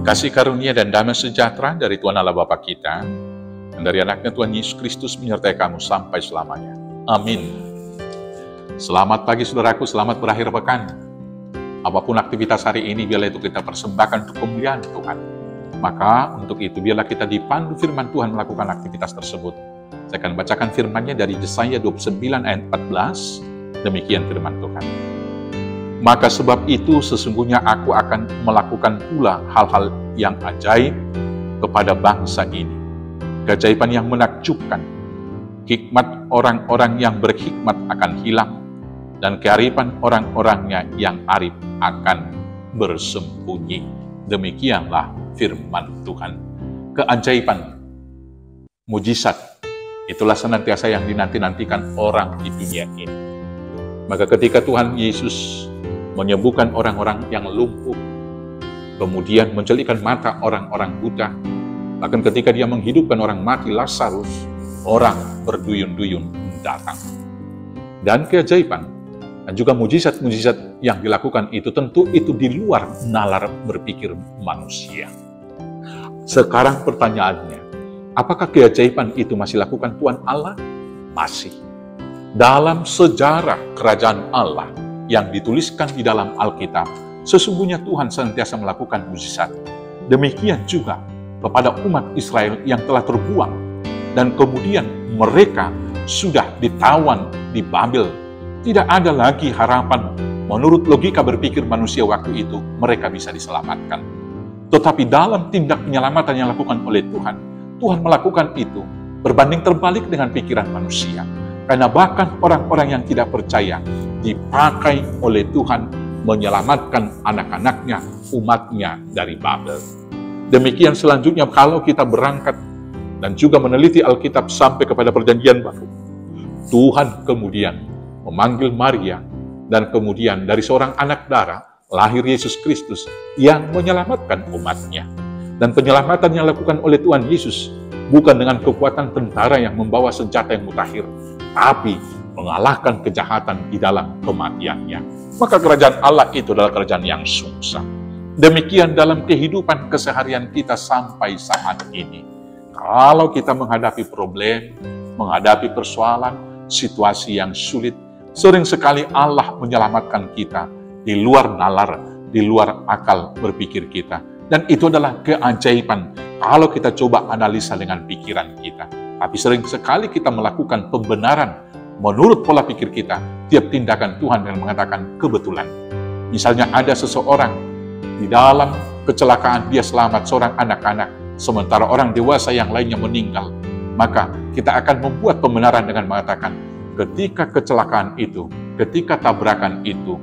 Kasih karunia dan damai sejahtera dari Tuhan Allah Bapa kita, dan dari anaknya Tuhan Yesus Kristus menyertai kamu sampai selamanya. Amin. Selamat pagi saudaraku, selamat berakhir pekan. Apapun aktivitas hari ini, biarlah itu kita persembahkan untuk kemuliaan Tuhan. Maka untuk itu, biarlah kita dipandu firman Tuhan melakukan aktivitas tersebut. Saya akan bacakan firman-Nya dari Yesaya 29 ayat 14. Demikian firman Tuhan. Maka sebab itu sesungguhnya aku akan melakukan pula hal-hal yang ajaib kepada bangsa ini. Keajaiban yang menakjubkan. Hikmat orang-orang yang berhikmat akan hilang, dan kearifan orang-orangnya yang arif akan bersembunyi. Demikianlah firman Tuhan. Keajaiban, mujizat, itulah senantiasa yang dinanti-nantikan orang di dunia ini. Maka ketika Tuhan Yesus menyembuhkan orang-orang yang lumpuh, kemudian mencelikkan mata orang-orang buta, bahkan ketika dia menghidupkan orang mati Lazarus, orang berduyun-duyun datang. Dan keajaiban dan juga mujizat-mujizat yang dilakukan itu tentu itu di luar nalar berpikir manusia. Sekarang pertanyaannya, apakah keajaiban itu masih lakukan Tuhan Allah? Masih. Dalam sejarah kerajaan Allah yang dituliskan di dalam Alkitab, sesungguhnya Tuhan senantiasa melakukan mujizat. Demikian juga kepada umat Israel yang telah terbuang, dan kemudian mereka sudah ditawan di Babel. Tidak ada lagi harapan. Menurut logika berpikir manusia waktu itu, mereka bisa diselamatkan. Tetapi dalam tindak penyelamatan yang dilakukan oleh Tuhan, Tuhan melakukan itu berbanding terbalik dengan pikiran manusia. Karena bahkan orang-orang yang tidak percaya dipakai oleh Tuhan menyelamatkan anak-anaknya, umatnya dari Babel. Demikian selanjutnya kalau kita berangkat dan juga meneliti Alkitab sampai kepada perjanjian baru. Tuhan kemudian memanggil Maria, dan kemudian dari seorang anak darah lahir Yesus Kristus yang menyelamatkan umatnya. Dan penyelamatan yang dilakukan oleh Tuhan Yesus bukan dengan kekuatan tentara yang membawa senjata yang mutakhir, tapi mengalahkan kejahatan di dalam kematiannya. Maka kerajaan Allah itu adalah kerajaan yang sungsang. Demikian dalam kehidupan keseharian kita sampai saat ini. Kalau kita menghadapi problem, menghadapi persoalan, situasi yang sulit, sering sekali Allah menyelamatkan kita di luar nalar, di luar akal berpikir kita. Dan itu adalah keajaiban kalau kita coba analisa dengan pikiran kita. Tapi sering sekali kita melakukan pembenaran menurut pola pikir kita, tiap tindakan Tuhan yang mengatakan kebetulan. Misalnya ada seseorang di dalam kecelakaan, dia selamat, seorang anak-anak, sementara orang dewasa yang lainnya meninggal. Maka kita akan membuat pembenaran dengan mengatakan, ketika kecelakaan itu, ketika tabrakan itu,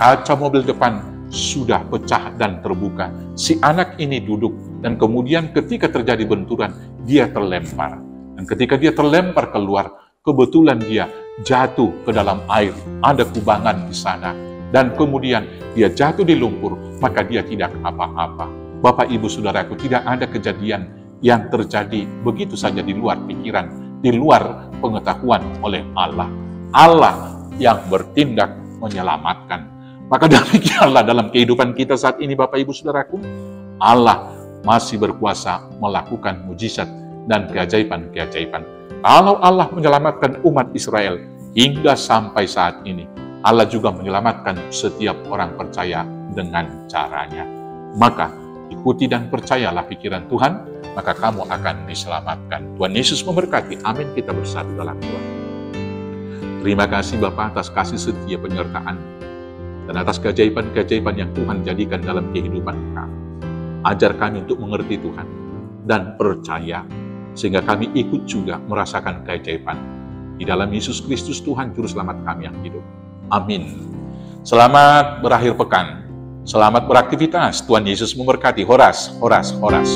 kaca mobil depan sudah pecah dan terbuka. Si anak ini duduk, dan kemudian ketika terjadi benturan, dia terlempar. Dan ketika dia terlempar keluar, kebetulan dia jatuh ke dalam air, ada kubangan di sana, dan kemudian dia jatuh di lumpur, maka dia tidak apa-apa. Bapak, Ibu, Saudaraku, tidak ada kejadian yang terjadi begitu saja di luar pikiran, di luar pengetahuan oleh Allah. Allah yang bertindak menyelamatkan. Maka demikianlah dalam kehidupan kita saat ini, Bapak, Ibu, Saudaraku, Allah masih berkuasa melakukan mujizat dan keajaiban-keajaiban. Kalau Allah menyelamatkan umat Israel hingga sampai saat ini, Allah juga menyelamatkan setiap orang percaya dengan caranya. Maka ikuti dan percayalah pikiran Tuhan, maka kamu akan diselamatkan. Tuhan Yesus memberkati. Amin. Kita bersatu dalam doa. Terima kasih Bapa atas kasih setia penyertaan dan atas keajaiban-keajaiban yang Tuhan jadikan dalam kehidupan kami. Ajar kami untuk mengerti Tuhan dan percaya, sehingga kami ikut juga merasakan keajaiban. Di dalam Yesus Kristus Tuhan Juru Selamat kami yang hidup. Amin. Selamat berakhir pekan. Selamat beraktivitas. Tuhan Yesus memberkati. Horas, horas, horas.